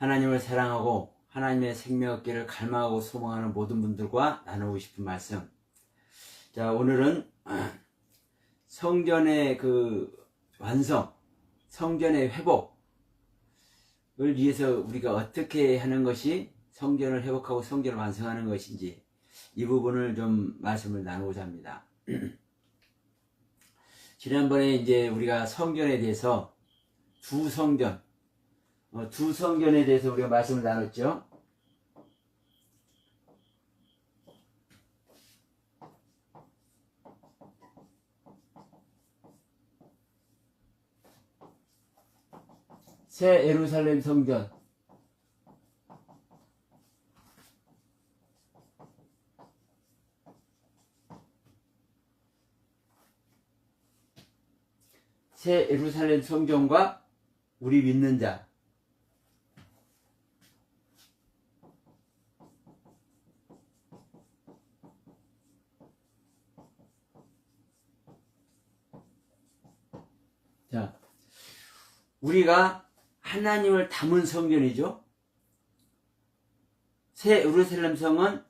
하나님을 사랑하고 하나님의 생명 얻기를 갈망하고 소망하는 모든 분들과 나누고 싶은 말씀. 자, 오늘은 성전의 완성, 성전의 회복을 위해서 우리가 어떻게 하는 것이 성전을 회복하고 성전을 완성하는 것인지 이 부분을 좀 말씀을 나누고자 합니다. 지난번에 이제 우리가 성전에 대해서 두 성전에 대해서 우리가 말씀을 나눴죠. 새 예루살렘 성전, 새 예루살렘 성전과 우리 믿는 자. 자, 우리가 하나님을 담은 성전이죠. 새 예루살렘 성은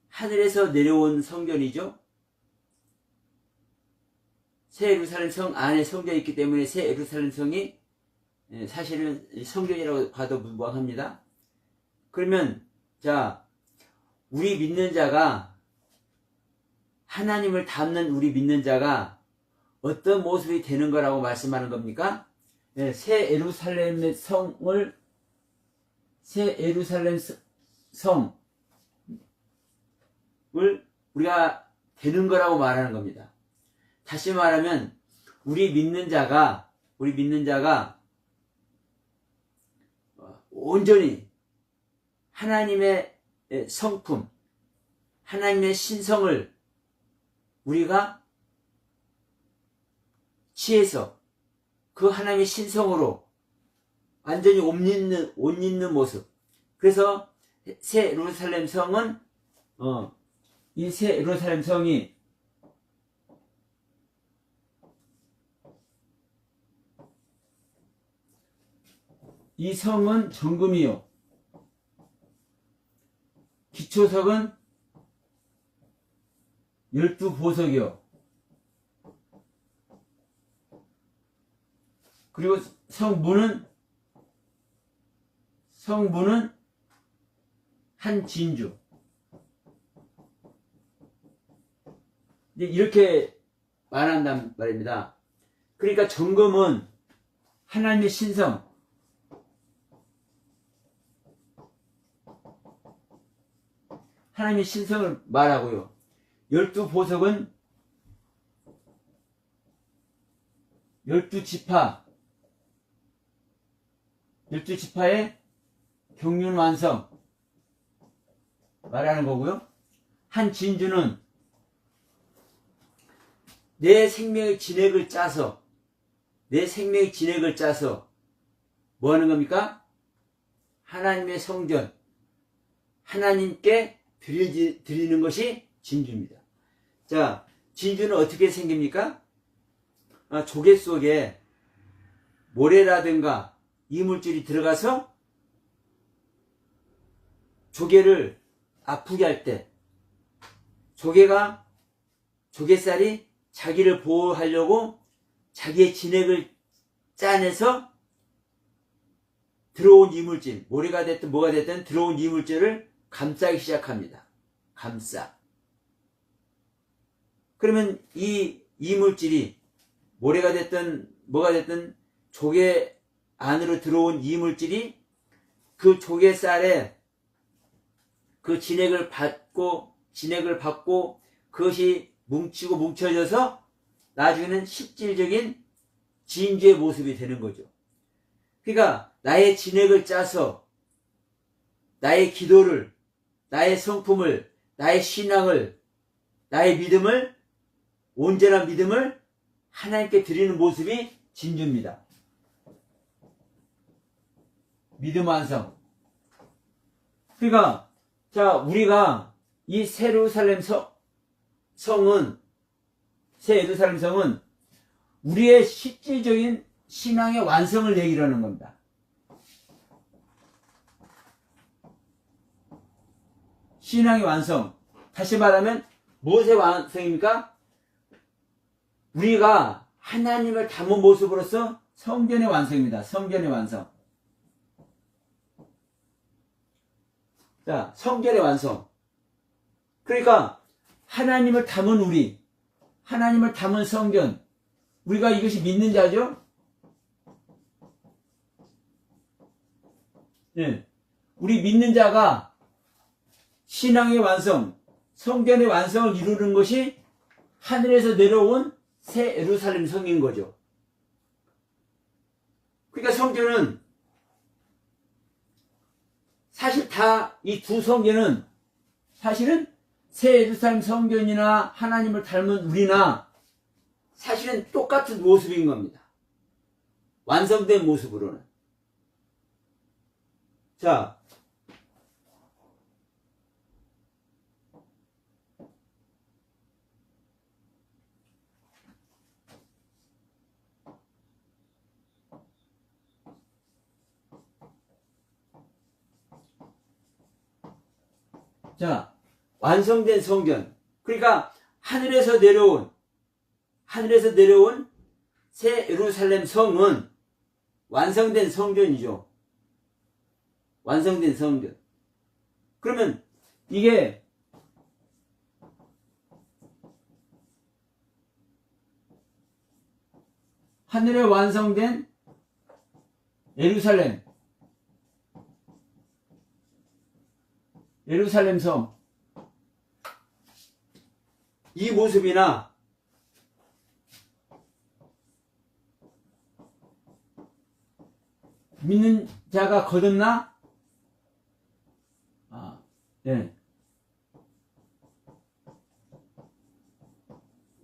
하늘에서 내려온 성전이죠. 새 예루살렘 성 안에 성전이 있기 때문에 새 예루살렘 성이 사실은 성전이라고 봐도 무방합니다. 그러면 자, 우리 믿는 자가, 하나님을 담는 우리 믿는 자가 어떤 모습이 되는 거라고 말씀하는 겁니까? 새 예루살렘의 새 예루살렘 성을 우리가 되는 거라고 말하는 겁니다. 다시 말하면 우리 믿는 자가 온전히 하나님의 성품, 하나님의 신성을 우리가 취해서 그 하나님의 신성으로 완전히 옷 입는 모습. 그래서 새 예루살렘 성은 이 새 예루살렘 성이 이 성은 정금이요, 기초석은 12보석이요, 그리고 성문은 한 진주. 이렇게 말한단 말입니다. 그러니까 정금은 하나님의 신성, 하나님의 신성을 말하고요. 12보석은 12지파의 경륜 완성 말하는 거고요. 한 진주는 내 생명의 진액을 짜서 뭐 하는 겁니까? 하나님의 성전, 하나님께 드리는 것이 진주입니다. 자, 진주는 어떻게 생깁니까? 조개 속에 모래라든가 이물질이 들어가서 조개를 아프게 할 때 조개살이 자기를 보호하려고 자기의 진액을 짜내서 들어온 이물질, 모래가 됐든 뭐가 됐든 들어온 이물질을 감싸기 시작합니다. 그러면 이 이물질이 모래가 됐든 뭐가 됐든 조개 안으로 들어온 이물질이 그 조개살에 그 진액을 받고 그것이 뭉쳐져서 나중에는 실질적인 진주의 모습이 되는 거죠. 그러니까 나의 진액을 짜서 나의 기도를, 나의 성품을, 나의 신앙을, 나의 믿음을, 온전한 믿음을 하나님께 드리는 모습이 진주입니다. 믿음 완성. 그러니까 자, 우리가 이 새 예루살렘 성은 우리의 실질적인 신앙의 완성을 얘기하는 겁니다. 신앙의 완성. 다시 말하면 무엇의 완성입니까? 우리가 하나님을 담은 모습으로서 성전의 완성입니다. 성전의 완성. 자, 성전의 완성. 그러니까 하나님을 담은 우리, 하나님을 담은 성전, 우리가 이것이 믿는 자죠? 네. 우리 믿는 자가 신앙의 완성, 성전의 완성을 이루는 것이 하늘에서 내려온 새 예루살렘 성인 거죠. 그러니까 성전은 사실 다 이 두 성전은 사실은 새 예루살렘 성전이나 하나님을 닮은 우리나 사실은 똑같은 모습인 겁니다. 완성된 모습으로는. 자, 완성된 성전. 그러니까 하늘에서 내려온 새 예루살렘 성은 완성된 성전이죠. 완성된 성전. 그러면 이게 하늘에 완성된 예루살렘 성. 이 모습이나 믿는 자가 거듭나? 네.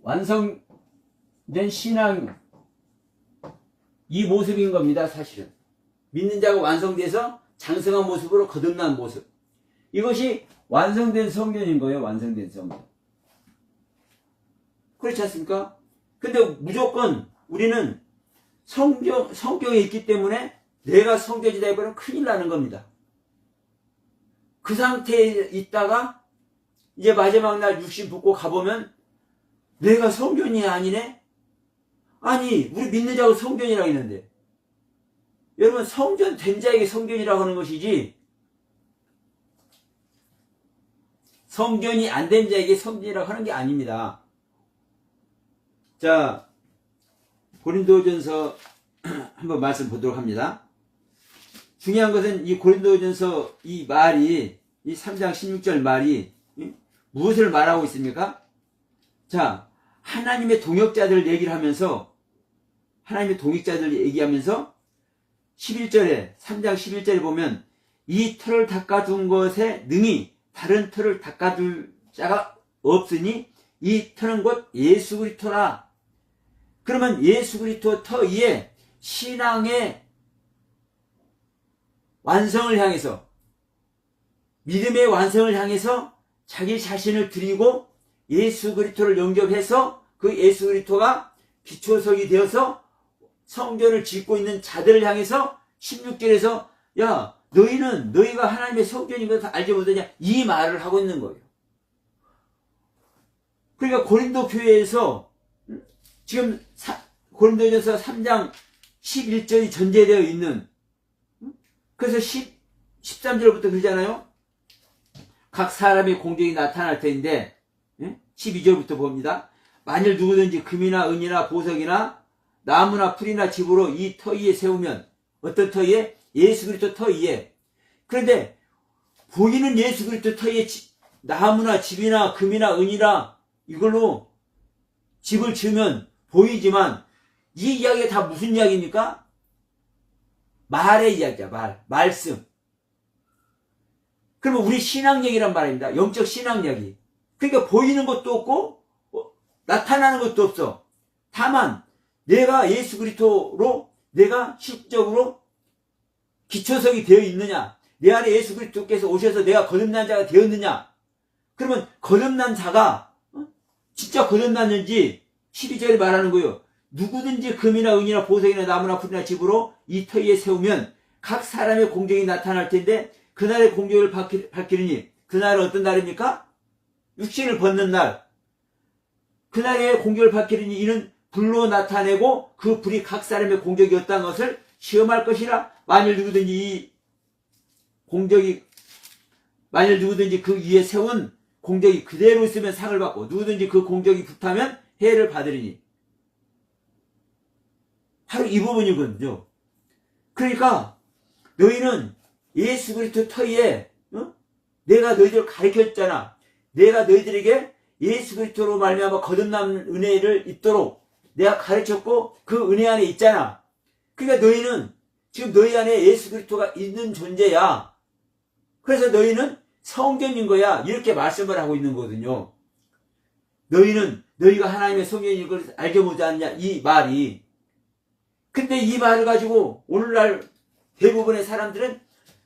완성된 신앙, 이 모습인 겁니다. 사실은 믿는 자가 완성돼서 장성한 모습으로 거듭난 모습, 이것이 완성된 성전인 거예요. 완성된 성전. 그렇지 않습니까? 근데 무조건 우리는 성경에 있기 때문에 내가 성전이다 이거는 큰일 나는 겁니다. 그 상태에 있다가 이제 마지막 날 육신 붙고 가보면 내가 성전이 아니네? 아니, 우리 믿는 자가 성전이라고 했는데, 여러분, 성전 된 자에게 성전이라고 하는 것이지 성전이 안 된 자에게 성전이라고 하는 게 아닙니다. 자, 고린도전서 한번 말씀 보도록 합니다. 중요한 것은 이 고린도전서 이 말이, 이 3장 16절 말이 무엇을 말하고 있습니까? 자, 하나님의 동역자들 얘기를 하면서, 하나님의 동역자들 얘기하면서 11절에, 3장 11절에 보면 이 털을 닦아준 것에 능히 다른 털을 닦아줄 자가 없으니 이 털은 곧 예수 그리스도라. 그러면 예수 그리스도 터 위에 신앙의 완성을 향해서, 믿음의 완성을 향해서 자기 자신을 드리고 예수 그리스도를 영접해서 그 예수 그리스도가 기초석이 되어서 성전을 짓고 있는 자들을 향해서 16절에서 야, 너희가 하나님의 성전인 것을 알지 못하냐, 이 말을 하고 있는 거예요. 그러니까 고린도 교회에서 지금 고린도전서 3장 11절이 전제되어 있는, 그래서 13절부터 그러잖아요. 각 사람의 공적이 나타날 터인데 12절부터 봅니다. 만일 누구든지 금이나 은이나 보석이나 나무나 풀이나 집으로 이 터 위에 세우면, 어떤 터 위에? 예수 그리스도 터 위에. 그런데 보이는 예수 그리스도 터 위에 나무나 집이나 금이나 은이나 이걸로 집을 지으면 보이지만, 이 이야기가 다 무슨 이야기입니까? 말의 이야기야. 말씀. 그러면 우리 신앙 얘기란 말입니다. 영적 신앙 얘기. 그러니까 보이는 것도 없고 나타나는 것도 없어. 다만 내가 예수 그리스도로 내가 실적으로 기초석이 되어 있느냐, 내 안에 예수 그리스도께서 오셔서 내가 거듭난 자가 되었느냐. 그러면 거듭난 자가 진짜 거듭났는지 12절에 말하는 거예요. 누구든지 금이나 은이나 보석이나 나무나 풀이나 집으로 이 터 위에 세우면 각 사람의 공적이 나타날 텐데 그날의 공적을 밝히느니 그날은 어떤 날입니까? 육신을 벗는 날. 그날에 공격을 받기르니 이는 불로 나타내고 그 불이 각 사람의 공격이었다는 것을 시험할 것이라. 만일 누구든지 그 위에 세운 공격이 그대로 있으면 상을 받고 누구든지 그 공격이 불타면 해를 받으리니. 바로 이 부분이거든요. 그러니까 너희는 예수 그리스도 터위에 내가 너희들을 가르쳤잖아. 내가 너희들에게 예수 그리스도로 말미암아 거듭남는 은혜를 입도록 내가 가르쳤고 그 은혜 안에 있잖아. 그러니까 너희는 지금 너희 안에 예수 그리스도가 있는 존재야. 그래서 너희는 성전인 거야. 이렇게 말씀을 하고 있는 거거든요. 너희가 하나님의 성전인 걸 알게 못하느냐, 이 말이. 근데 이 말을 가지고 오늘날 대부분의 사람들은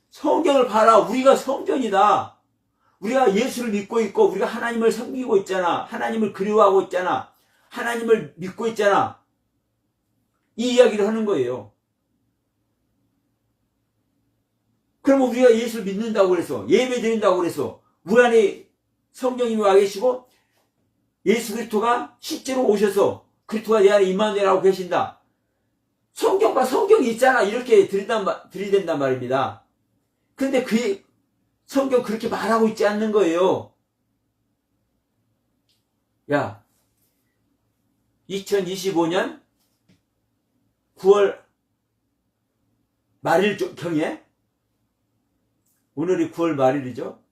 성경을 봐라. 우리가 성전이다. 우리가 예수를 믿고 있고 우리가 하나님을 섬기고 있잖아. 하나님을 그리워하고 있잖아. 하나님을 믿고 있잖아. 이 이야기를 하는 거예요. 그러면 우리가 예수를 믿는다고 그래서 예배 드린다고 그래서 우리 안에 성령님이 와 계시고 예수 그리스도가 실제로 오셔서 그리스도가 내 안에 임마누엘하고 계신다. 성경과 성경이 있잖아. 이렇게 들이댄단 말입니다. 근데 그 성경 그렇게 말하고 있지 않는 거예요. 야, 2025년 9월 말일경에, 오늘이 9월 말일이죠.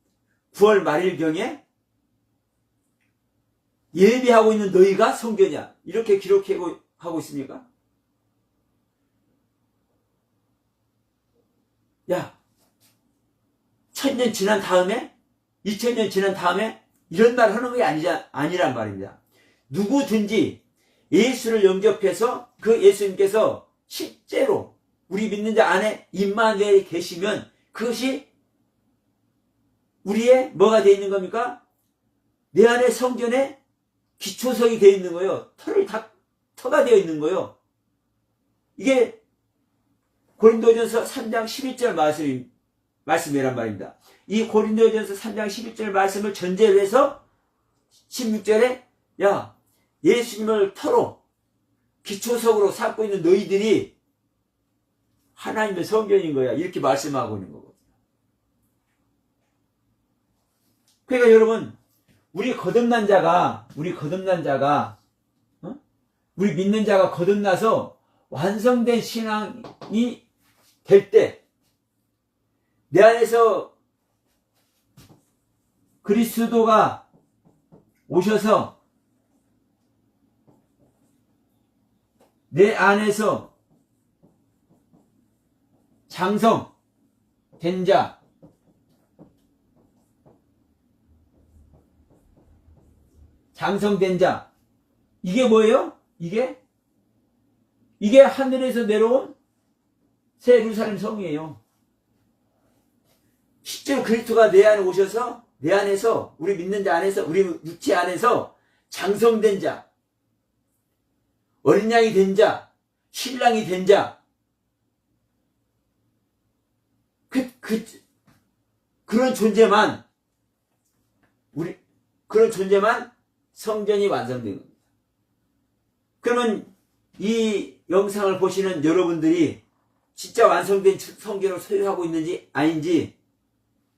9월 말일경에 예배하고 있는 너희가 성전이야. 이렇게 기록하고 있습니까? 야, 1000년 지난 다음에, 2000년 지난 다음에 이런 말 하는 게 아니란 말입니다. 누구든지 예수를 영접해서 그 예수님께서 실제로 우리 믿는 자 안에 임마누엘이 계시면 그것이 우리의 뭐가 되어 있는 겁니까? 내 안에 성전에 기초석이 되어 있는 거예요. 터가 되어 있는 거예요. 이게 고린도전서 3장 11절 말씀이란 말입니다. 이 고린도전서 3장 11절 말씀을 전제로 해서 16절에 야, 예수님을 터로 기초석으로 삼고 있는 너희들이 하나님의 성전인 거야. 이렇게 말씀하고 있는 거거든요. 그러니까 여러분, 우리 믿는 자가 거듭나서 완성된 신앙이 될 때, 내 안에서 그리스도가 오셔서 내 안에서 장성된 자, 이게 뭐예요? 이게 하늘에서 내려온 새 예루살렘 성이에요. 실제로 그리스도가 내 안에 오셔서 내 안에서, 우리 믿는 자 안에서, 우리 육체 안에서 장성된 자, 어린 양이 된 자, 신랑이 된 자, 그런 존재만 성전이 완성된 겁니다. 그러면 이 영상을 보시는 여러분들이 진짜 완성된 성전을 소유하고 있는지 아닌지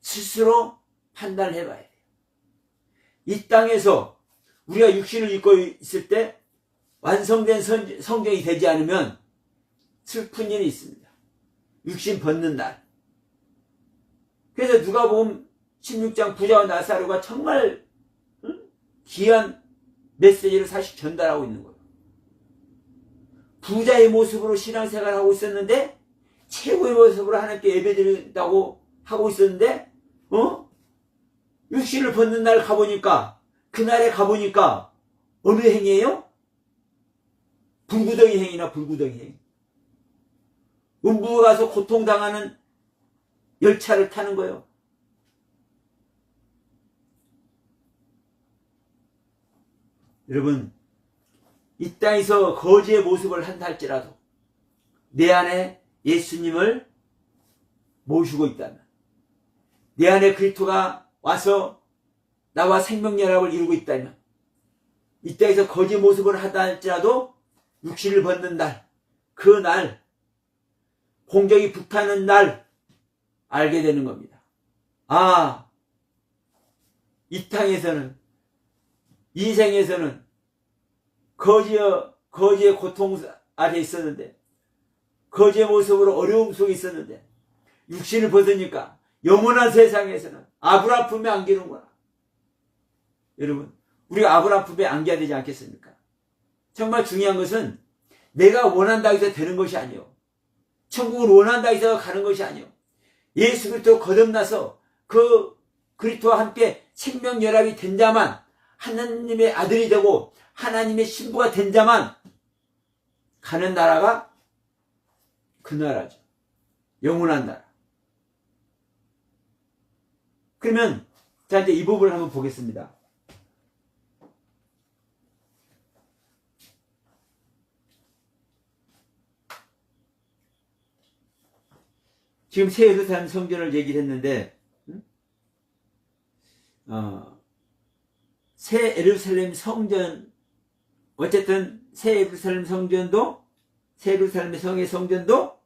스스로 판단을 해봐야 돼요. 이 땅에서 우리가 육신을 입고 있을 때 완성된 성전이 되지 않으면 슬픈 일이 있습니다. 육신 벗는 날. 그래서 누가복음 16장 부자와 나사로가 정말 귀한 메시지를 사실 전달하고 있는 거예요. 부자의 모습으로 신앙생활을 하고 있었는데, 최고의 모습으로 하나님께 예배드린다고 하고 있었는데, 육신을 벗는 날 가보니까, 그날에 가보니까 어느 행이에요? 불구덩이 행이나 불구덩이 행. 음부에 가서 고통당하는 열차를 타는 거예요. 여러분, 이 땅에서 거지의 모습을 한다 할지라도 내 안에 예수님을 모시고 있다면, 내 안에 그리스도가 와서 나와 생명연합을 이루고 있다면, 이 땅에서 거짓 모습을 하다 할지라도 육신을 벗는 날, 그 날, 공적이 불타는 날 알게 되는 겁니다. 아, 이 땅에서는, 인생에서는 거지의 고통 아래 있었는데, 거지의 모습으로 어려움 속에 있었는데, 육신을 벗으니까 영원한 세상에서는 아브라함 품에 안기는구나. 여러분, 우리가 아브라함 품에 안겨야 되지 않겠습니까? 정말 중요한 것은 내가 원한다고 해서 되는 것이 아니요, 천국을 원한다고 해서 가는 것이 아니요, 예수 그리스도 거듭나서 그 그리스도와 함께 생명연합이 된 자만, 하나님의 아들이 되고 하나님의 신부가 된 자만 가는 나라가 그 나라죠. 영원한 나라. 그러면 자, 이제 이 부분을 한번 보겠습니다. 지금 새 예루살렘 성전을 얘기를 했는데, 새 예루살렘 성전, 어쨌든 새 예루살렘 성전도, 새 예루살렘 성의 성전도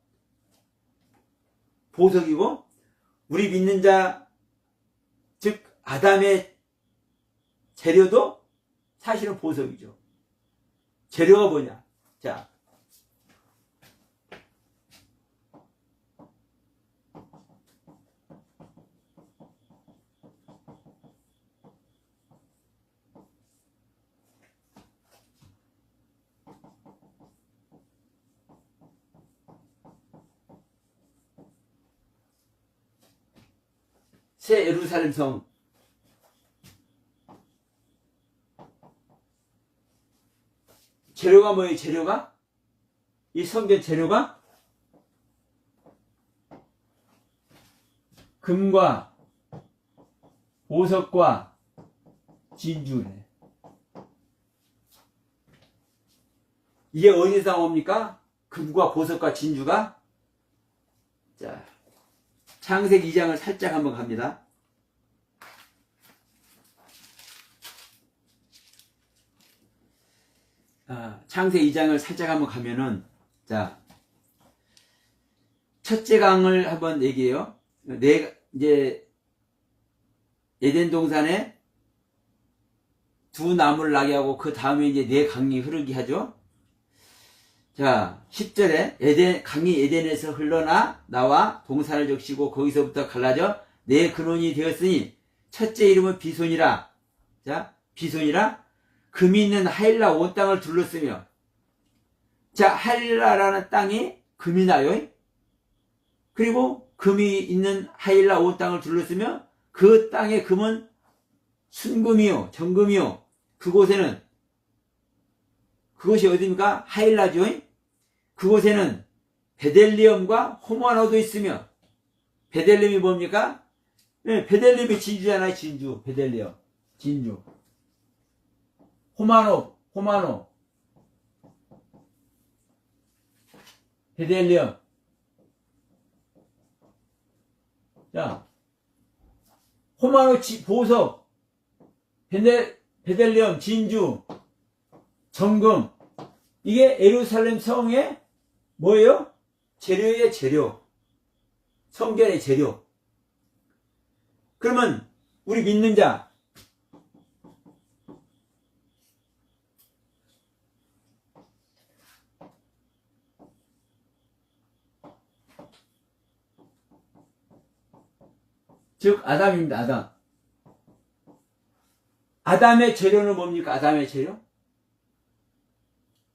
보석이고, 우리 믿는 자, 즉 아담의 재료도 사실은 보석이죠. 재료가 뭐냐? 자, 새 예루살렘 성, 재료가 뭐예요? 재료가? 이 성전 재료가 금과 보석과 진주래. 이게 어디서 나옵니까? 금과 보석과 진주가? 자, 창세기 2장을 살짝 한번 갑니다. 창세기 2장을 살짝 한번 가면은, 자, 첫째 강을 한번 얘기해요. 이제 에덴 동산에 두 나무를 나게 하고 그 다음에 이제 네 강이 흐르게 하죠. 자, 10절에 강이 에덴에서 흘러나 나와 동산을 적시고 거기서부터 갈라져 네 근원이 되었으니 첫째 이름은 비손이라. 자, 비손이라. 금이 있는 하일라 온 땅을 둘렀으며, 자, 하일라라는 땅이 금이 나요. 그리고 금이 있는 하일라 온 땅을 둘렀으며 그 땅의 금은 순금이요 정금이요. 그곳에는, 그것이 어디입니까? 하일라죠. 그곳에는 베델리엄과 호마노도 있으며, 베델리엄이 뭡니까? 네, 베델리엄이 진주잖아요. 진주, 베델리엄, 진주. 호마노, 베델리엄. 자, 호마노 보석, 베델리엄, 진주, 정금. 이게 예루살렘 성의 뭐예요? 재료의 재료. 성전의 재료. 그러면 우리 믿는 자, 즉 아담입니다. 아담. 아담의 재료는 뭡니까? 아담의 재료?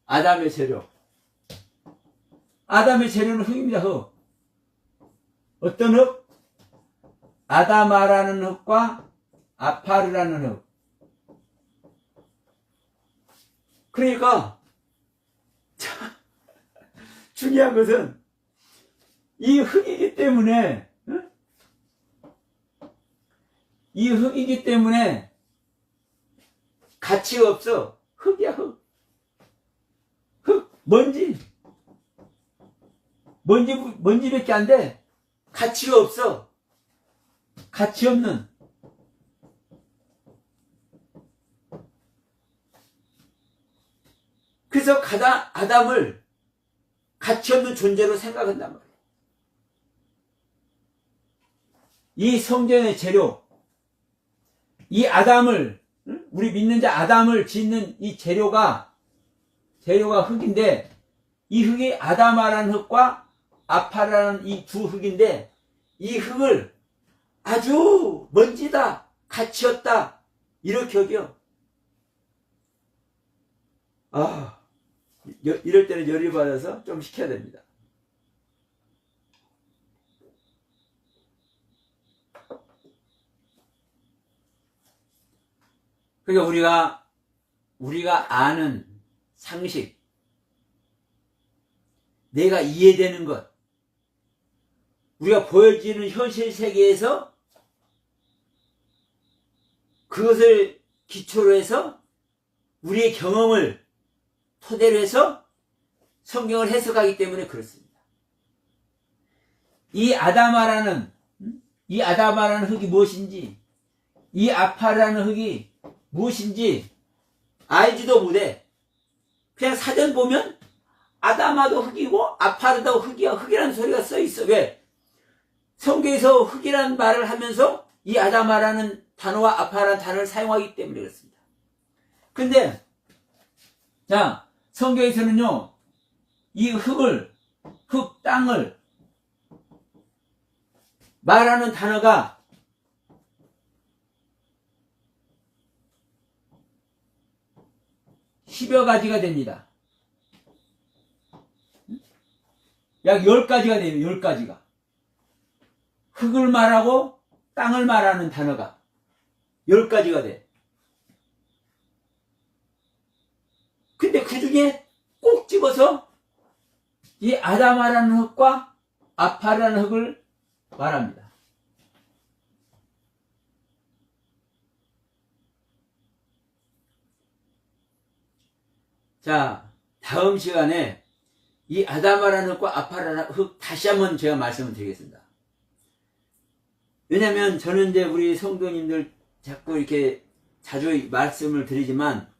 아담의 재료. 아담의 재료는 흙입니다. 흙. 어떤 흙? 아다마라는 흙과 아파르라는 흙. 그러니까 중요한 것은 이 흙이기 때문에, 이 흙이기 때문에 가치가 없어. 흙이야, 흙. 흙, 먼지밖에 안 돼. 가치가 없어. 가치 없는. 그래서 아담을 가치 없는 존재로 생각한단 말이에요. 이 성전의 재료, 이 아담을, 우리 믿는 자 아담을 짓는 이 재료가 흙인데, 이 흙이 아다마라는 흙과 아파라는 이 두 흙인데, 이 흙을 아주 먼지다, 가치 없다, 이렇게 여겨. 이럴 때는 열이 받아서 좀 식혀야 됩니다. 그러니까 우리가 아는 상식, 내가 이해되는 것, 우리가 보여지는 현실 세계에서 그것을 기초로 해서 우리의 경험을 토대로 해서 성경을 해석하기 때문에 그렇습니다. 이 아다마라는 흙이 무엇인지, 이 아파라는 흙이 무엇인지 알지도 못해. 그냥 사전 보면 아다마도 흙이고 아파르도 흙이야. 흙이라는 소리가 써 있어. 왜? 성경에서 흙이라는 말을 하면서 이 아다마라는 단어와 아파라는 단어를 사용하기 때문에 그렇습니다. 근데 자, 성경에서는요, 이 땅을 말하는 단어가 10여 가지가 됩니다. 약 10가지가 돼요, 10가지가. 흙을 말하고 땅을 말하는 단어가 10가지가 돼. 근데 그 중에 꼭 집어서 이 아다마라는 흙과 아파라는 흙을 말합니다. 자, 다음 시간에 이 아다마라는 흙과 아파라는 흙 다시 한번 제가 말씀을 드리겠습니다. 왜냐면 저는 이제 우리 성도님들 자꾸 이렇게 자주 말씀을 드리지만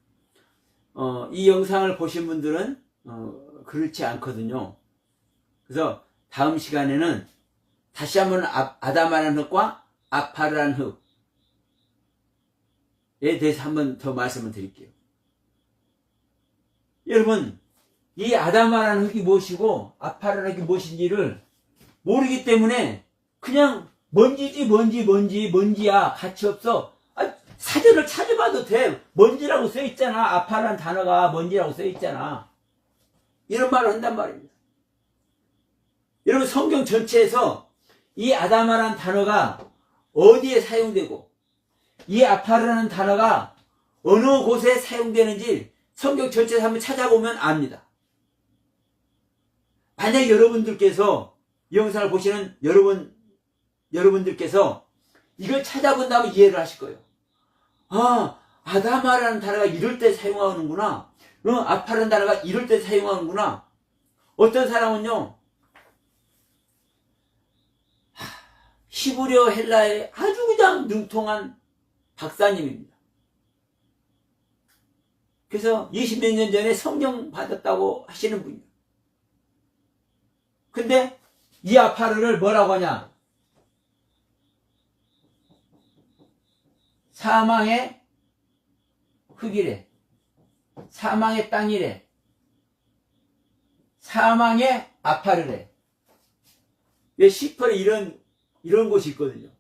이 영상을 보신 분들은 그렇지 않거든요. 그래서 다음 시간에는 다시 한번 아다마라는 흙과 아파라는 흙에 대해서 한번 더 말씀을 드릴게요. 여러분, 이 아다마라는 흙이 무엇이고 아파라는 흙이 무엇인지를 모르기 때문에 그냥 먼지야, 가치 없어. 사전을 찾아봐도 돼. 먼지라고 써 있잖아. 아파라는 단어가 먼지라고 써 있잖아. 이런 말을 한단 말입니다. 여러분, 성경 전체에서 이 아다마라는 단어가 어디에 사용되고 이 아파라는 단어가 어느 곳에 사용되는지 성경 전체에서 한번 찾아보면 압니다. 만약 여러분들께서 이 영상을 보시는 여러분들께서 이걸 찾아본다면 이해를 하실 거예요. 아다마라는 단어가 이럴 때 사용하는구나. 아파라는 단어가 이럴 때 사용하는구나. 어떤 사람은요, 히브리어 헬라에 아주 그냥 능통한 박사님입니다. 그래서 20몇 년 전에 성령 받았다고 하시는 분이에요. 근데 이 아파르를 뭐라고 하냐? 사망의 흙이래. 사망의 땅이래. 사망의 아파르래. 왜 시퍼에 이런 곳이 있거든요.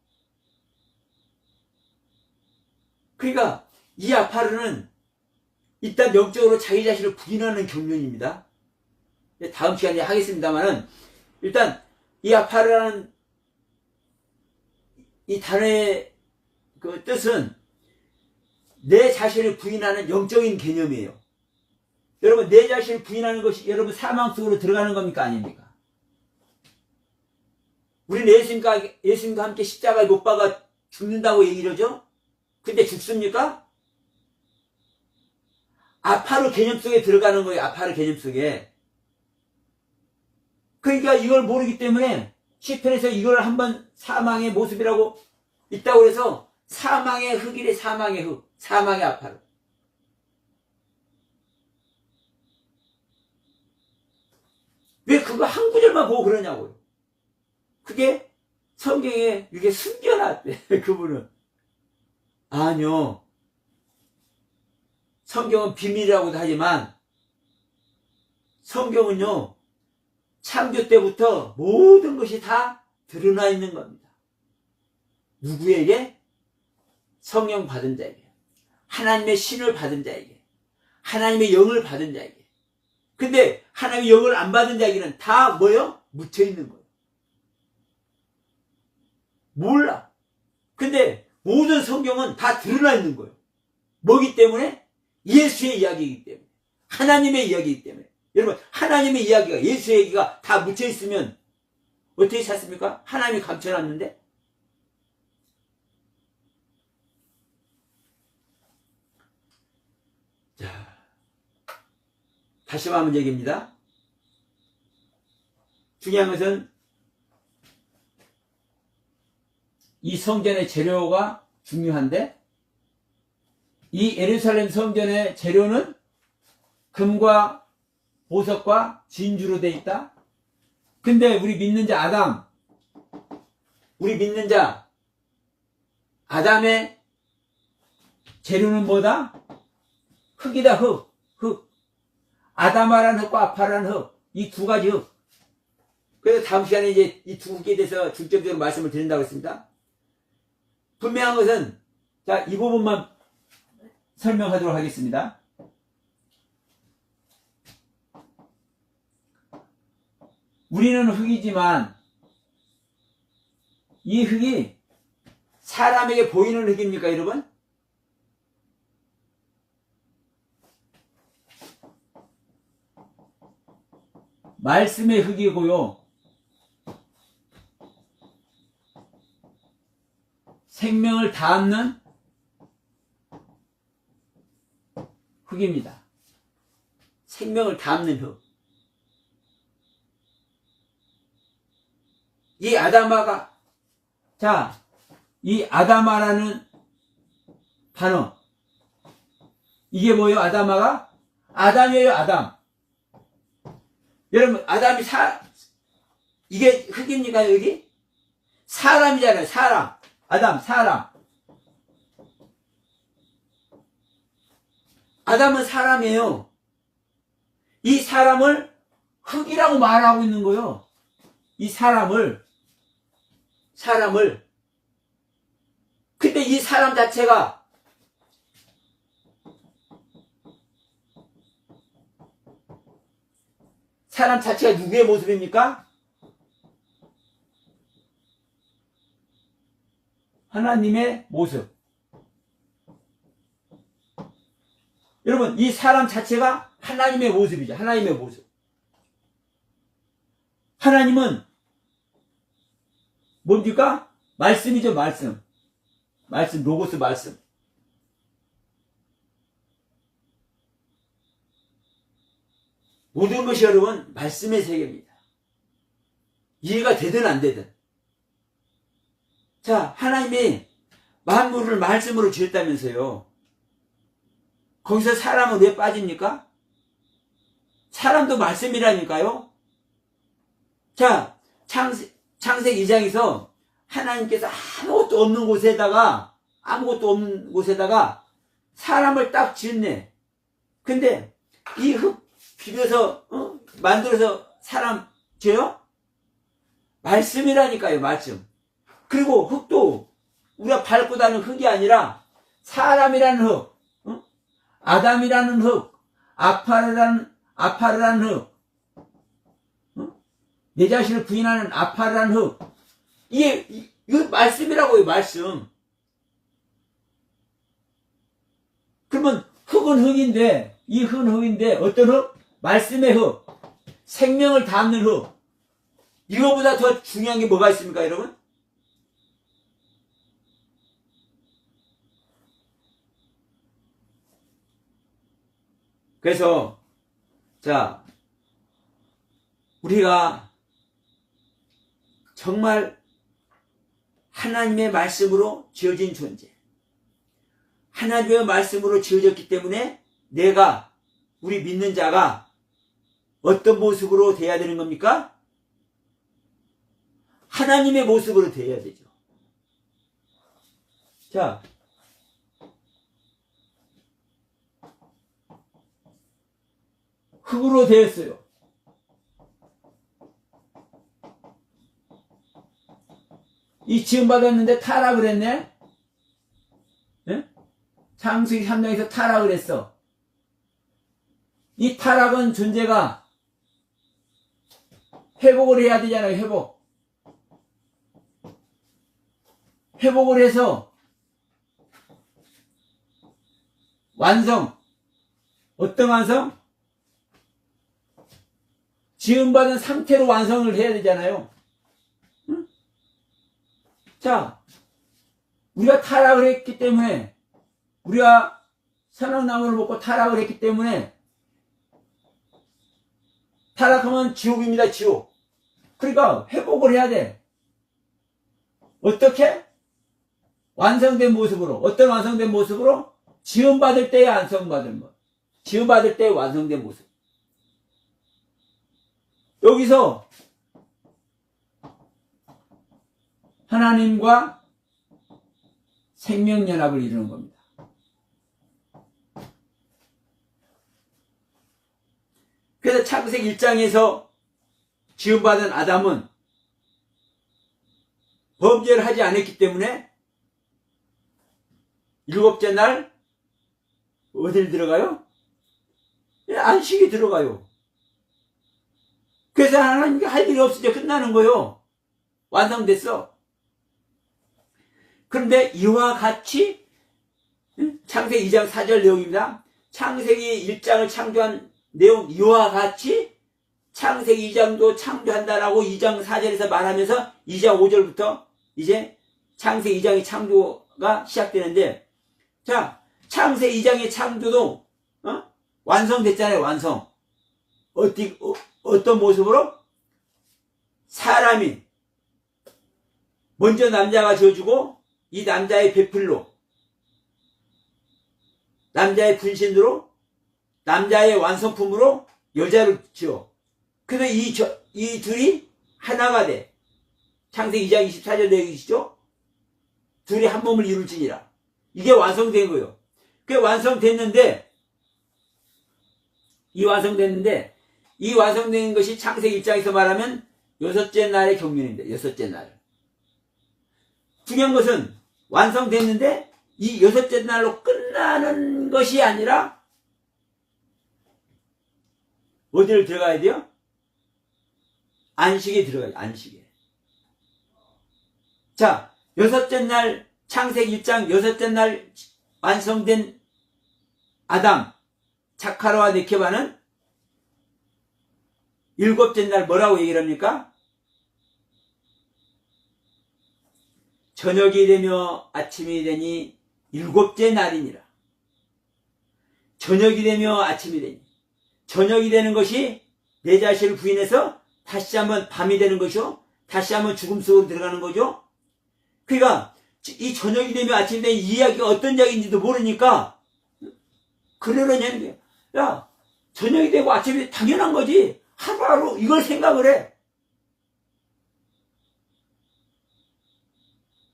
그러니까 이 아파르는 일단 영적으로 자기 자신을 부인하는 경륜입니다. 다음 시간에 하겠습니다만은 일단 이 아파르라는 이 단어의 그 뜻은 내 자신을 부인하는 영적인 개념이에요. 여러분, 내 자신을 부인하는 것이 여러분 사망 속으로 들어가는 겁니까? 아닙니까? 우리는 예수님과 함께 십자가에 못 박아 죽는다고 얘기를 하죠? 근데 죽습니까? 아파르 개념 속에 들어가는 거예요. 아파르 개념 속에. 그러니까 이걸 모르기 때문에 시편에서 이걸 한번 사망의 모습이라고 있다고 해서 사망의 흙이래. 사망의 흙. 사망의 아파르. 왜 그거 한 구절만 보고 그러냐고요. 그게 성경에 이렇게 숨겨놨대, 그분은. 아니요. 성경은 비밀이라고도 하지만, 성경은요, 창조 때부터 모든 것이 다 드러나 있는 겁니다. 누구에게? 성령 받은 자에게. 하나님의 신을 받은 자에게. 하나님의 영을 받은 자에게. 근데 하나님의 영을 안 받은 자에게는 다 뭐요? 묻혀 있는 거예요. 몰라. 근데 모든 성경은 다 드러나 있는 거예요. 뭐기 때문에? 예수의 이야기이기 때문에. 하나님의 이야기이기 때문에. 여러분, 하나님의 이야기가, 예수의 얘기가 다 묻혀 있으면 어떻게 찾습니까? 하나님이 감춰놨는데? 자, 다시 한번 얘기입니다. 중요한 것은 이 성전의 재료가 중요한데, 이 예루살렘 성전의 재료는 금과 보석과 진주로 되어 있다. 근데 우리 믿는 자 아담, 우리 믿는 자 아담의 재료는 뭐다? 흙이다. 흙. 아담아라는 흙과 아파라는 흙, 이 두 가지 흙. 그래서 다음 시간에 이제 이 두 흙에 대해서 중점적으로 말씀을 드린다고 했습니다. 분명한 것은, 자, 이 부분만 설명하도록 하겠습니다. 우리는 흙이지만 이 흙이 사람에게 보이는 흙입니까, 여러분? 말씀의 흙이고요, 생명을 담는 흙입니다. 생명을 담는 흙. 이 아담아가, 자, 이 아담아라는 단어, 이게 뭐예요? 아담아가? 아담이에요, 아담. 여러분, 아담이 이게 흙입니까, 여기? 사람이잖아요, 사람. 아담, 사람. 아담은 사람이에요. 이 사람을 흙이라고 말하고 있는 거예요. 이 사람을. 근데 이 사람 자체가 누구의 모습입니까? 하나님의 모습. 여러분, 이 사람 자체가 하나님의 모습이죠. 하나님의 모습. 하나님은 뭡니까? 말씀이죠, 말씀. 말씀, 로고스 말씀. 모든 것이 여러분, 말씀의 세계입니다. 이해가 되든 안 되든. 자, 하나님이 만물을 말씀으로 지었다면서요. 거기서 사람은 왜 빠집니까? 사람도 말씀이라니까요. 자, 창세기 2장에서 하나님께서 아무것도 없는 곳에다가 사람을 딱 지었네. 근데 이 흙 비벼서 만들어서 사람 지어요? 말씀이라니까요, 말씀. 그리고 흙도 우리가 밟고 다니는 흙이 아니라 사람이라는 흙, 아담이라는 흙, 아파르라는 흙, 내 자신을 부인하는 아파르라는 흙. 이거 말씀이라고요, 말씀. 그러면 흙은 흙인데, 이 흙은 흙인데, 어떤 흙? 말씀의 흙. 생명을 담는 흙. 이거보다 더 중요한 게 뭐가 있습니까, 여러분? 그래서, 자, 우리가 정말 하나님의 말씀으로 지어진 존재. 하나님의 말씀으로 지어졌기 때문에 우리 믿는 자가 어떤 모습으로 돼야 되는 겁니까? 하나님의 모습으로 돼야 되죠. 자, 흙으로 되었어요. 이 지음받았는데 타락을 했네? 네? 창세기 3장에서 타락을 했어. 이 타락은 존재가 회복을 해야 되잖아요. 회복을 해서 완성. 어떤 완성? 지음받은 상태로 완성을 해야 되잖아요. 응? 자, 우리가 타락을 했기 때문에, 우리가 선악나무를 먹고 타락을 했기 때문에, 타락하면 지옥입니다. 지옥. 그러니까 회복을 해야 돼. 어떻게? 완성된 모습으로. 어떤 완성된 모습으로? 지음받을 때의 완성받은 것. 지음받을 때의 완성된 모습. 여기서 하나님과 생명연합을 이루는 겁니다. 그래서 창세기 1장에서 지음받은 아담은 범죄를 하지 않았기 때문에 일곱째 날 어딜 들어가요? 안식이 들어가요. 그래서 하나님께 할 일이 없이 끝나는 거예요. 완성됐어. 그런데 이와 같이 창세기 2장 4절 내용입니다. 창세기 1장을 창조한 내용 이와 같이 창세기 2장도 창조한다라고 2장 4절에서 말하면서 2장 5절부터 이제 창세기 2장의 창조가 시작되는데, 자, 창세기 2장의 창조도 완성됐잖아요. 완성. 어떤 모습으로? 사람이 먼저 남자가 지어주고 이 남자의 배필로, 남자의 분신으로, 남자의 완성품으로 여자를 지어. 그래서 이 둘이 하나가 돼. 창세기 2장 24절 내용이시죠? 둘이 한 몸을 이룰지니라. 이게 완성된 거예요. 그게 완성됐는데, 이 완성된 것이 창세기 1장에서 말하면 여섯째 날의 경륜입니다. 여섯째 날. 중요한 것은 완성됐는데 이 여섯째 날로 끝나는 것이 아니라 어디를 들어가야 돼요? 안식에 들어가야 돼요. 안식에. 자, 여섯째 날 창세기 1장 여섯째 날 완성된 아담, 자카르와 네케바는 일곱째 날 뭐라고 얘기를 합니까? 저녁이 되며 아침이 되니 일곱째 날이니라. 저녁이 되며 아침이 되니. 저녁이 되는 것이 내 자신을 부인해서 다시 한번 밤이 되는 것이요. 다시 한번 죽음 속으로 들어가는 거죠. 그러니까 이 저녁이 되며 아침이 되니 이 이야기가 어떤 이야기인지도 모르니까 그러려냐는 거야. 야, 저녁이 되고 아침이 되고 당연한 거지. 하루하루 이걸 생각을 해.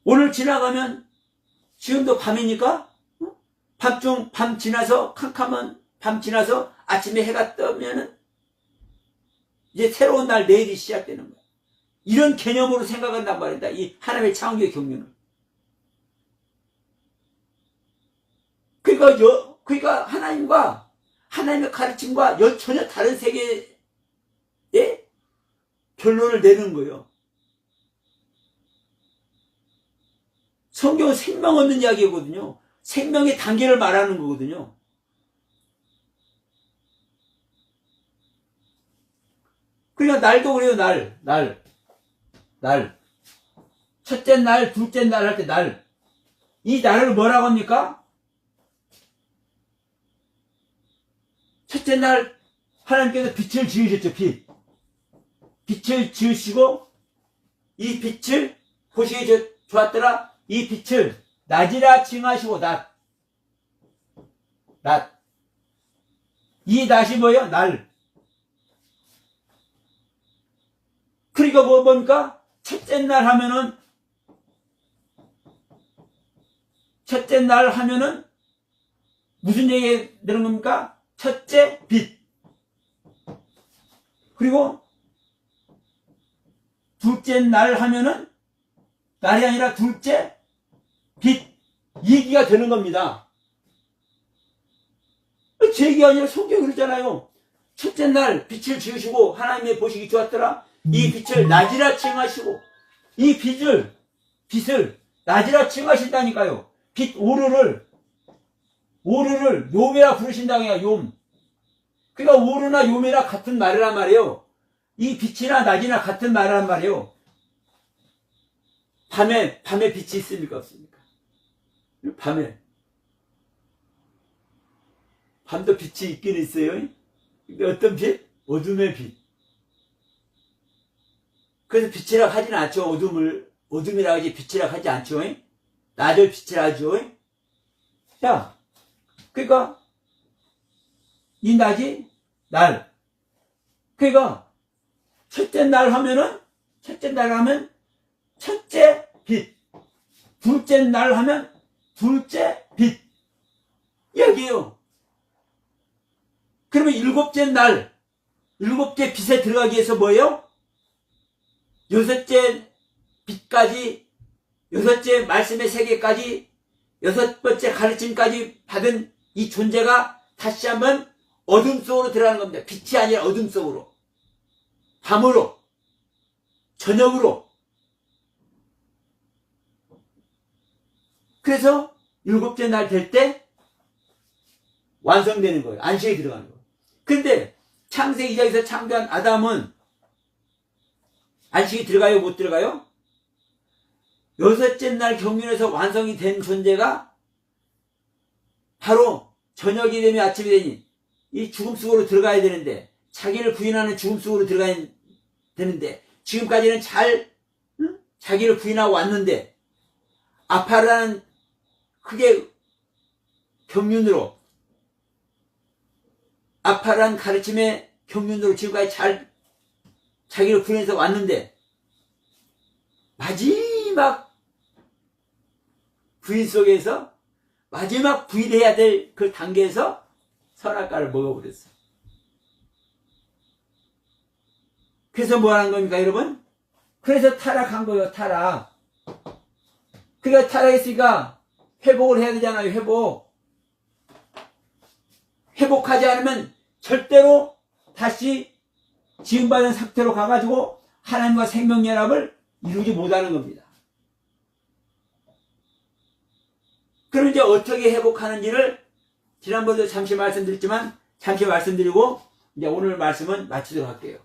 오늘 지나가면 지금도 밤이니까 밤 지나서 캄캄한 밤 지나서 아침에 해가 뜨면은 이제 새로운 날 내일이 시작되는 거야. 이런 개념으로 생각한단 말이다. 이 하나님의 창조의 경륜을. 그러니까 하나님의 가르침과 전혀 다른 세계의 결론을 내는 거예요. 성경은 생명 얻는 이야기거든요. 생명의 단계를 말하는 거거든요. 그러니까 날도 그래요. 날. 첫째 날, 둘째 날 할 때 날. 이 날을 뭐라고 합니까? 첫째 날 하나님께서 빛을 지으셨죠. 빛을 지으시고 이 빛을 보시기 좋았더라. 이 빛을 낮이라 칭하시고 낮. 이 낮이 뭐예요? 날. 그러니까 뭡니까? 첫째 날 하면은 무슨 얘기 되는 겁니까? 첫째 빛. 그리고 둘째 날 하면은 날이 아니라 둘째 빛. 얘기가 되는 겁니다. 제 얘기가 아니라 성경이 그러잖아요. 첫째 날 빛을 지으시고 하나님의 보시기 좋았더라. 이 빛을 낮이라 칭하시고 이 빛을 낮이라 칭하신다니까요. 빛 오르를 요매라 부르신다고 해요. 욤. 그러니까 오르나 요매라 같은 말이란 말이에요. 이 빛이나 낮이나 같은 말이란 말이에요. 밤에 빛이 있습니까? 없습니까? 밤도 빛이 있긴 있어요. 근데 어떤 빛? 어둠의 빛. 그래서 빛이라고 하지는 않죠. 어둠이라고 하지 빛이라고 하지 않죠. 낮을 빛이라 하죠. 자, 그러니까 이 낮이 날. 그러니까 첫째 날 하면 첫째 빛. 둘째 날 하면 둘째 빛. 여기에요. 그러면 일곱째 빛에 들어가기 위해서 뭐예요? 여섯째 빛까지, 여섯째 말씀의 세계까지, 여섯 번째 가르침까지 받은 이 존재가 다시 한번 어둠 속으로 들어가는 겁니다. 빛이 아니라 어둠 속으로. 밤으로. 저녁으로. 그래서 일곱째 날 될 때 완성되는 거예요. 안식에 들어가는 거예요. 근데 창세기 2장에서 창조한 아담은 안식이 들어가요? 못 들어가요? 여섯째 날 경륜에서 완성이 된 존재가 바로 저녁이 되면 아침이 되니 이 죽음 속으로 들어가야 되는데, 자기를 부인하는 죽음 속으로 들어가야 되는데, 지금까지는 자기를 부인하고 왔는데 아파라는 크게 경륜으로, 아파라는 가르침의 경륜으로 지금까지 자기를 부인해서 왔는데, 마지막 부인 속에서 마지막 부인해야 될 그 단계에서 선악과를 먹어버렸어. 그래서 뭐 하는 겁니까, 여러분? 그래서 타락한 거예요, 타락. 그러니까 타락했으니까 회복을 해야 되잖아요, 회복하지 않으면 절대로 다시 지음받은 상태로 가가지고 하나님과 생명연합을 이루지 못하는 겁니다. 그럼 이제 어떻게 회복하는지를 지난번에도 잠시 말씀드렸지만, 잠시 말씀드리고 이제 오늘 말씀은 마치도록 할게요.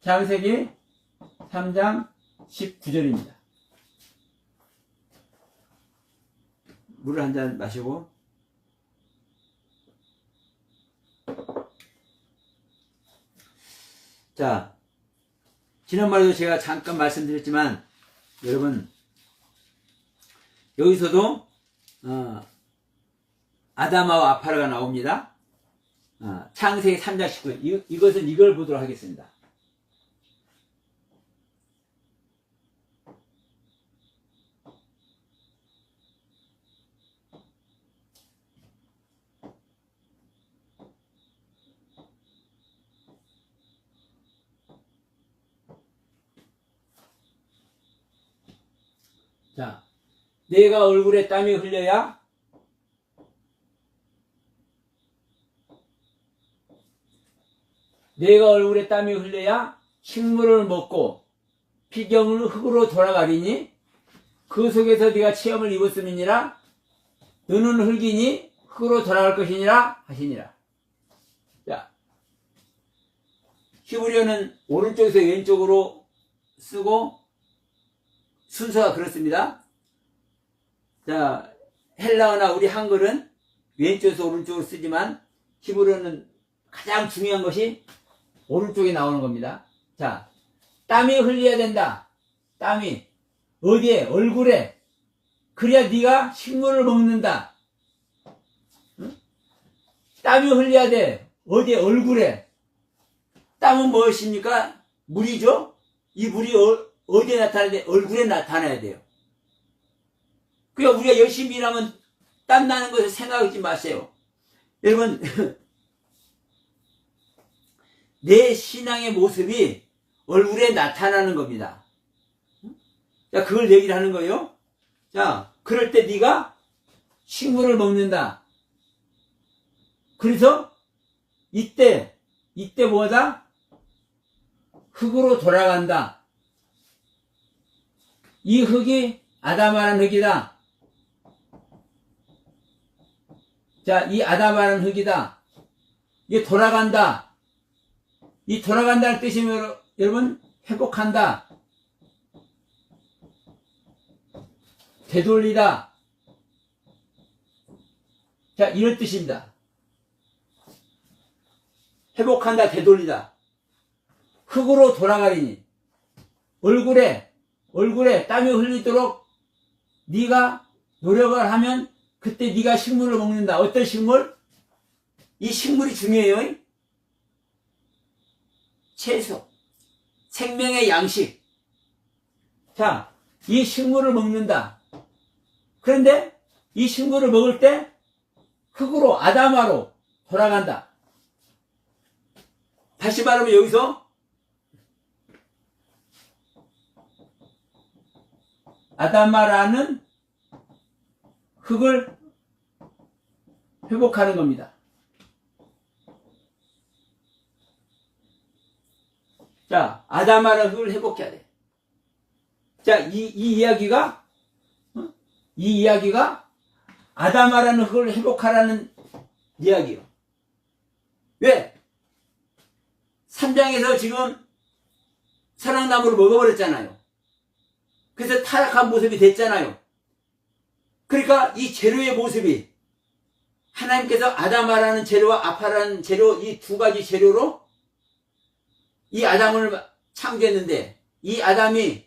창세기 3장 19절입니다. 물을 한 잔 마시고. 자, 지난번에도 제가 잠깐 말씀드렸지만, 여러분, 여기서도 아담하고 아파라가 나옵니다. 창세기 3장 19절. 이것은 이걸 보도록 하겠습니다. 자, 내가 얼굴에 땀이 흘려야 식물을 먹고 피경을 흙으로 돌아가리니 그 속에서 네가 체험을 입었음이니라. 너는 흙이니 흙으로 돌아갈 것이니라 하시니라. 자, 히브리어는 오른쪽에서 왼쪽으로 쓰고 순서가 그렇습니다. 자, 헬라어나 우리 한글은 왼쪽에서 오른쪽으로 쓰지만 히브리어는 가장 중요한 것이 오른쪽에 나오는 겁니다. 자, 땀이 흘려야 된다. 땀이 어디에? 얼굴에. 그래야 네가 식물을 먹는다. 응? 땀이 흘려야 돼. 어디에? 얼굴에. 땀은 무엇입니까? 물이죠? 이 물이 어디에 나타나야 돼? 얼굴에 나타나야 돼요. 그러니까 우리가 열심히 일하면 땀 나는 것을 생각하지 마세요. 여러분, 내 신앙의 모습이 얼굴에 나타나는 겁니다. 자, 그걸 얘기를 하는 거예요. 자, 그럴 때 네가 식물을 먹는다. 그래서 이때 뭐다? 흙으로 돌아간다. 이 흙이 아담하는 흙이다. 자, 이 아담하는 흙이다. 이게 돌아간다. 이 돌아간다는 뜻이 여러분, 회복한다. 되돌리다. 자, 이런 뜻입니다. 회복한다, 되돌리다. 흙으로 돌아가리니 얼굴에 땀이 흘리도록 네가 노력을 하면 그때 네가 식물을 먹는다. 어떤 식물? 이 식물이 중요해요. 채소, 생명의 양식. 자, 이 식물을 먹는다. 그런데 이 식물을 먹을 때 흙으로, 아담아로 돌아간다. 다시 말하면 여기서 아담아라는 흙을 회복하는 겁니다. 자, 아담아라는 흙을 회복해야 돼. 자, 이 이야기가 아담아라는 흙을 회복하라는 이야기예요. 왜? 3장에서 지금 사랑나무를 먹어버렸잖아요. 그래서 타락한 모습이 됐잖아요. 그러니까 이 재료의 모습이 하나님께서 아담아라는 재료와 아파라는 재료, 이 두 가지 재료로 이 아담을 창조했는데, 이 아담이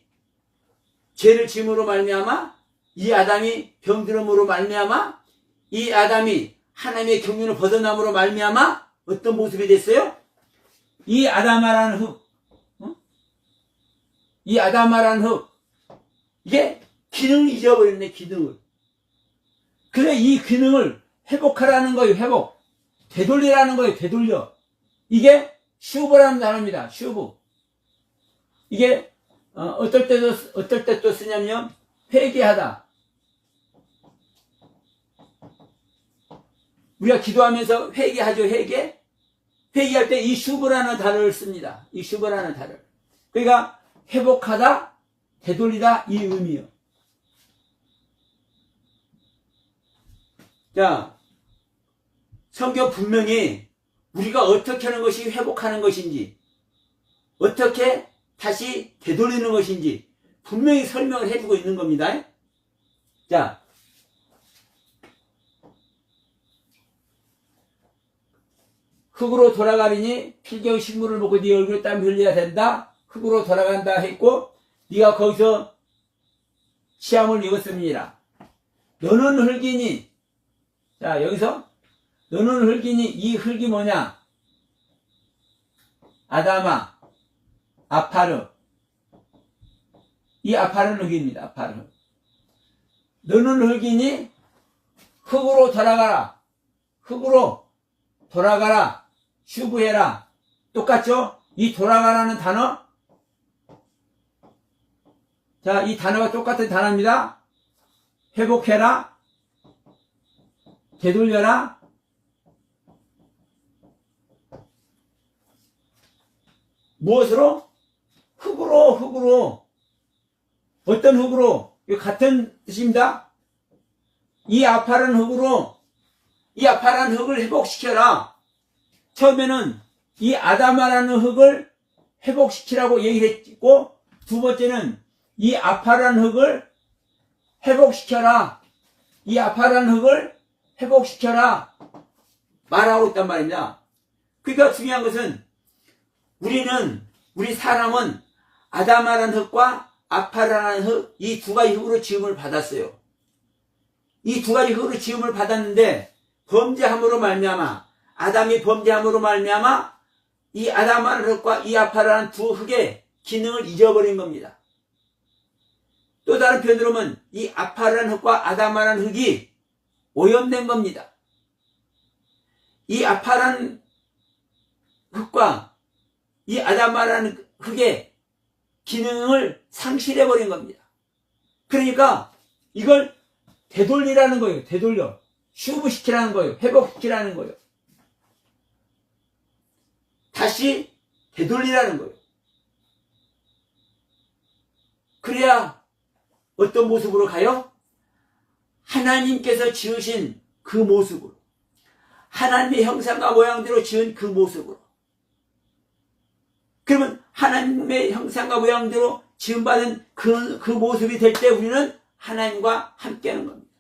죄를 짐으로 말미암아, 이 아담이 병들음으로 말미암아, 이 아담이 하나님의 경륜을 벗어남으로 말미암아 어떤 모습이 됐어요? 이 아담아라는 흙, 이 아담아라는 흙, 이게 기능을 잊어버렸네, 기능을. 그래서 이 기능을 회복하라는 거예요, 회복. 되돌리라는 거예요, 되돌려. 이게 슈브라는 단어입니다, 슈브. 이게, 어떨 때 또 쓰냐면요, 회개하다. 우리가 기도하면서 회개하죠, 회개? 회개할 때 이 슈브라는 단어를 씁니다. 이 슈브라는 단어를. 그러니까, 회복하다, 되돌리다, 이 의미요. 자, 성경 분명히 우리가 어떻게 하는 것이 회복하는 것인지, 어떻게 다시 되돌리는 것인지 분명히 설명을 해주고 있는 겁니다. 자, 흙으로 돌아가리니 필경 식물을 먹고 네 얼굴에 땀 흘려야 된다. 흙으로 돌아간다 했고, 네가 거기서 시험을 입었습니다. 너는 흙이니, 자, 여기서 너는 흙이니, 이 흙이 뭐냐? 아담아, 아파르. 이 아파르는 흙입니다. 아파르. 너는 흙이니 흙으로 돌아가라. 흙으로 돌아가라. 슈브해라. 똑같죠? 이 돌아가라는 단어. 자, 이 단어가 똑같은 단어입니다. 회복해라. 되돌려라. 무엇으로? 흙으로. 어떤 흙으로? 이거 같은 뜻입니다. 이 아파른 흙으로, 이 아파른 흙을 회복시켜라. 처음에는 이 아담아라는 흙을 회복시키라고 얘기를 했고, 두 번째는 이 아파른 흙을 회복시켜라. 이 아파른 흙을 회복시켜라 말하고 있단 말입니다. 그러니까 중요한 것은 우리 사람은 아담이라는 흙과 아파라는 흙, 이 두 가지 흙으로 지음을 받았어요. 이 두 가지 흙으로 지음을 받았는데 범죄함으로 말미암아, 아담이 범죄함으로 말미암아 이 아담이라는 흙과 이 아파라는 두 흙의 기능을 잊어버린 겁니다. 또 다른 표현으로 하면 이 아파라는 흙과 아담이라는 흙이 오염된 겁니다. 이 아파라는 흙과 이 아담이라는 흙의 기능을 상실해버린 겁니다. 그러니까 이걸 되돌리라는 거예요. 되돌려. 슈브시키라는 거예요. 회복시키라는 거예요. 다시 되돌리라는 거예요. 그래야 어떤 모습으로 가요? 하나님께서 지으신 그 모습으로, 하나님의 형상과 모양대로 지은 그 모습으로. 그러면 하나님의 형상과 모양대로 지음받은 그 모습이 될 때 우리는 하나님과 함께하는 겁니다.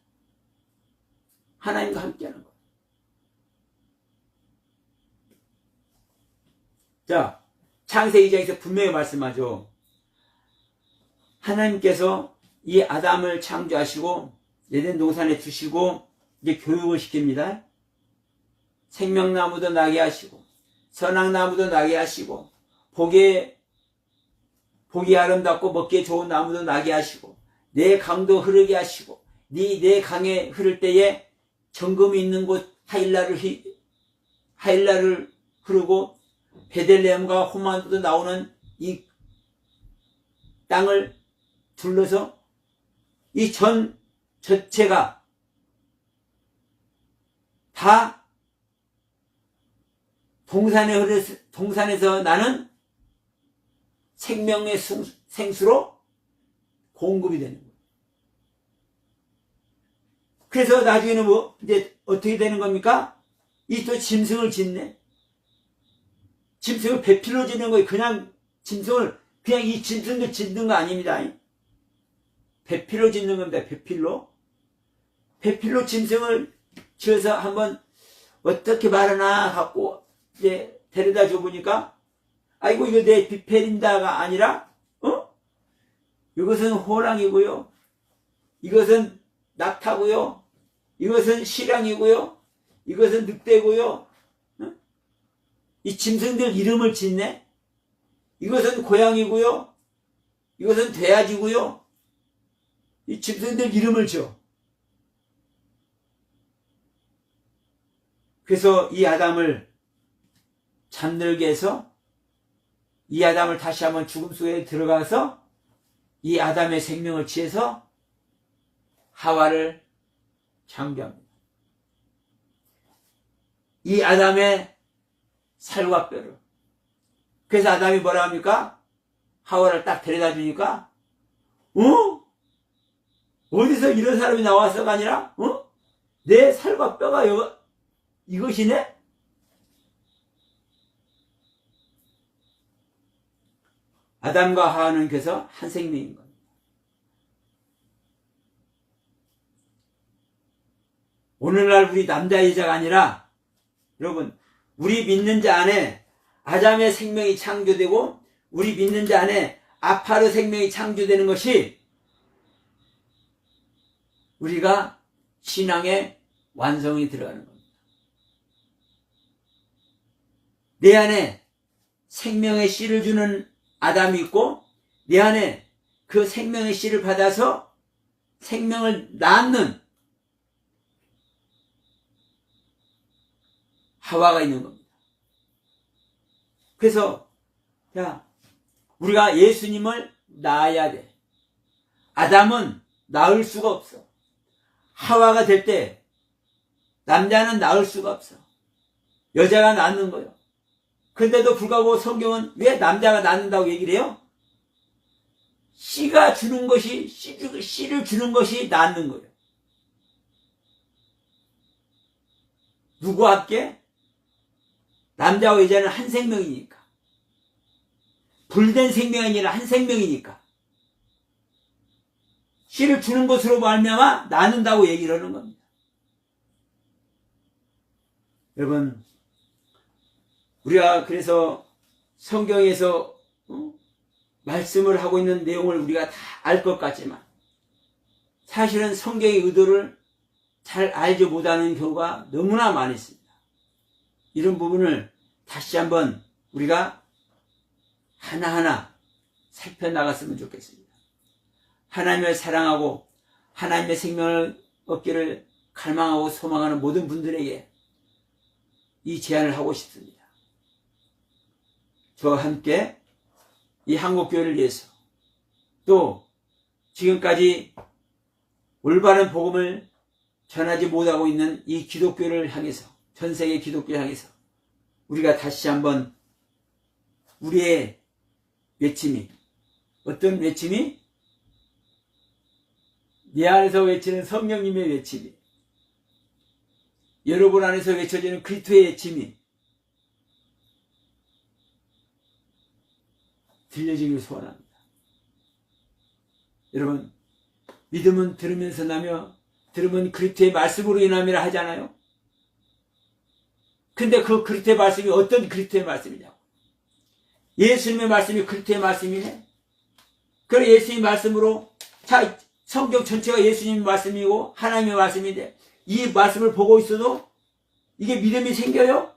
하나님과 함께하는 거예요. 자, 창세기 2장에서 분명히 말씀하죠. 하나님께서 이 아담을 창조하시고 에덴 동산에 두시고 이제 교육을 시킵니다. 생명나무도 나게 하시고 선악나무도 나게 하시고 보기에 아름답고 먹기에 좋은 나무도 나게 하시고 내 강도 흐르게 하시고 내 강에 흐를 때에 정금이 있는 곳 하일라를 흐르고 베들레헴과 호마도 나오는 이 땅을 둘러서 이 전 전체가 다 동산에서 나는 생명의 생수로 공급이 되는 거예요. 그래서 나중에는 이제 어떻게 되는 겁니까? 이 또 짐승을 짓네. 짐승을 배필로 짓는 거예요. 그냥 이 짐승들 짓는 거 아닙니다. 배필로 짓는 겁니다. 배필로 짐승을 지어서 한번 어떻게 말하나 갖고 이제 데려다 줘 보니까 아이고 이거 내 비페린다가 아니라 이것은 호랑이고요. 이것은 낙타고요. 이것은 시랑이고요. 이것은 늑대고요. 이 짐승들 이름을 짓네. 이것은 고양이고요. 이것은 돼지고요. 이 짐승들 이름을 지어. 그래서 이 아담을 잠들게 해서 이 아담을 다시 한번 죽음 속에 들어가서 이 아담의 생명을 취해서 하와를 창조합니다. 이 아담의 살과 뼈를. 그래서 아담이 뭐라 합니까? 하와를 딱 데려다 주니까 어디서 이런 사람이 나와서가 아니라 내 살과 뼈가 이것이네? 아담과 하와는 그래서 한 생명인 겁니다. 오늘날 우리 남자 여자가 아니라 여러분 우리 믿는 자 안에 아담의 생명이 창조되고 우리 믿는 자 안에 아파르 생명이 창조되는 것이 우리가 신앙의 완성이 들어가는 겁니다. 내 안에 생명의 씨를 주는 아담이 있고 내 안에 그 생명의 씨를 받아서 생명을 낳는 하와가 있는 겁니다. 그래서 우리가 예수님을 낳아야 돼. 아담은 낳을 수가 없어. 하와가 될 때 남자는 낳을 수가 없어. 여자가 낳는 거예요. 근데도 불구하고 성경은 왜 남자가 낳는다고 얘기를 해요? 씨를 주는 것이 낳는 거예요. 누구와 함께? 남자와 여자는 한 생명이니까. 불된 생명이 아니라 한 생명이니까. 씨를 주는 것으로 말미암아 낳는다고 얘기를 하는 겁니다. 여러분, 우리가 그래서 성경에서 말씀을 하고 있는 내용을 우리가 다 알 것 같지만 사실은 성경의 의도를 잘 알지 못하는 경우가 너무나 많이 있습니다. 이런 부분을 다시 한번 우리가 하나하나 살펴나갔으면 좋겠습니다. 하나님을 사랑하고 하나님의 생명을 얻기를 갈망하고 소망하는 모든 분들에게 이 제안을 하고 싶습니다. 저와 함께 이 한국교회를 위해서 또 지금까지 올바른 복음을 전하지 못하고 있는 이 기독교를 향해서, 전 세계 기독교를 향해서 우리가 다시 한번 우리의 외침이, 어떤 외침이? 내 안에서 외치는 성령님의 외침이, 여러분 안에서 외쳐지는 그리스도의 외침이 들려지길 소원합니다. 여러분, 믿음은 들으면서 나며 들으면 그리스도의 말씀으로 인함이라 하잖아요. 근데 그 그리스도의 말씀이 어떤 그리스도의 말씀이냐고. 예수님의 말씀이 그리스도의 말씀이네. 그래, 예수님의 말씀으로, 자, 성경 전체가 예수님의 말씀이고 하나님의 말씀인데 이 말씀을 보고 있어도 이게 믿음이 생겨요?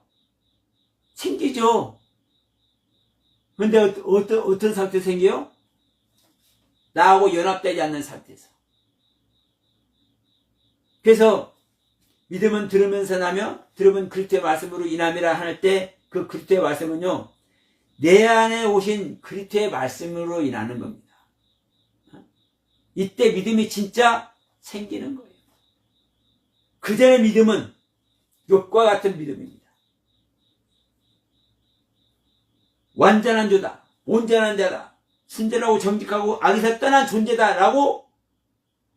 생기죠. 근데 어떤 상태에서 생겨요? 나하고 연합되지 않는 상태에서. 그래서 믿음은 들으면서 나며 들으면 그리스도의 말씀으로 인함이라 할 때 그 그리스도의 말씀은요, 내 안에 오신 그리스도의 말씀으로 인하는 겁니다. 이때 믿음이 진짜 생기는 거예요. 그전의 믿음은 욥과 같은 믿음입니다. 완전한 자다, 온전한 자다, 순전하고 정직하고 악에서 떠난 존재다라고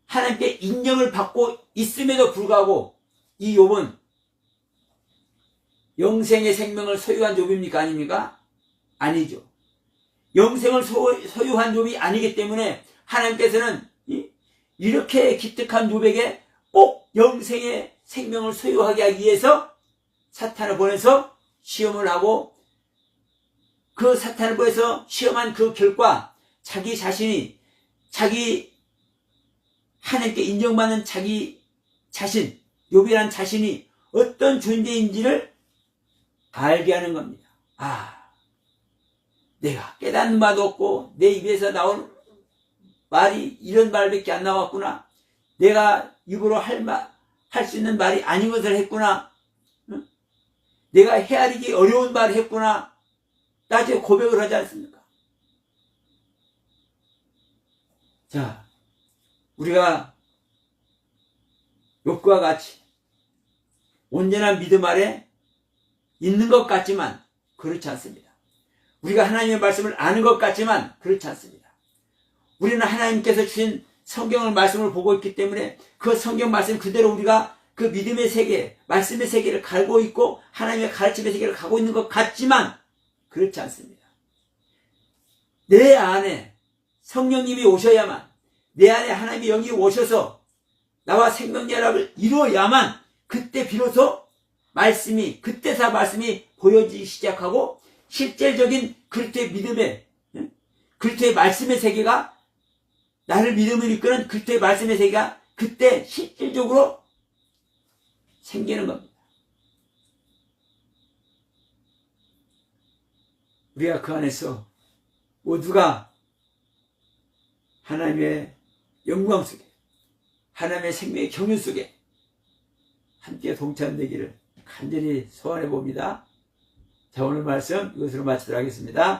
하나님께 인정을 받고 있음에도 불구하고 이 욥은 영생의 생명을 소유한 욥입니까? 아닙니까? 아니죠. 영생을 소유한 욥이 아니기 때문에 하나님께서는 이렇게 기특한 욥에게 꼭 영생의 생명을 소유하게 하기 위해서 사탄을 보내서 시험을 하고, 그 사탄을 보내서 시험한 그 결과 자기 자신이, 자기 하나님께 인정받는 자기 자신, 욥이란 자신이 어떤 존재인지를 알게 하는 겁니다. 아, 내가 깨닫는 바도 없고 내 입에서 나온 말이 이런 말밖에 안 나왔구나. 내가 입으로 할 수 있는 말이 아닌 것을 했구나. 응? 내가 헤아리기 어려운 말을 했구나. 나중에 고백을 하지 않습니까? 자, 우리가 욥과 같이 온전한 믿음 아래 있는 것 같지만 그렇지 않습니다. 우리가 하나님의 말씀을 아는 것 같지만 그렇지 않습니다. 우리는 하나님께서 주신 성경을 말씀을 보고 있기 때문에 그 성경 말씀 그대로 우리가 그 믿음의 세계, 말씀의 세계를 갈고 있고 하나님의 가르침의 세계를 가고 있는 것 같지만 그렇지 않습니다. 내 안에 성령님이 오셔야만, 내 안에 하나님의 영이 오셔서 나와 생명연합을 이루어야만 그때 비로소 말씀이, 그때서 말씀이 보여지기 시작하고 실질적인 그리스도의 믿음의, 그리스도의 말씀의 세계가, 나를 믿음을 이끄는 그리스도의 말씀의 세계가 그때 실질적으로 생기는 겁니다. 우리가 그 안에서 모두가 하나님의 영광 속에, 하나님의 생명의 경륜 속에 함께 동참되기를 간절히 소원해 봅니다. 자, 오늘 말씀 이것으로 마치도록 하겠습니다.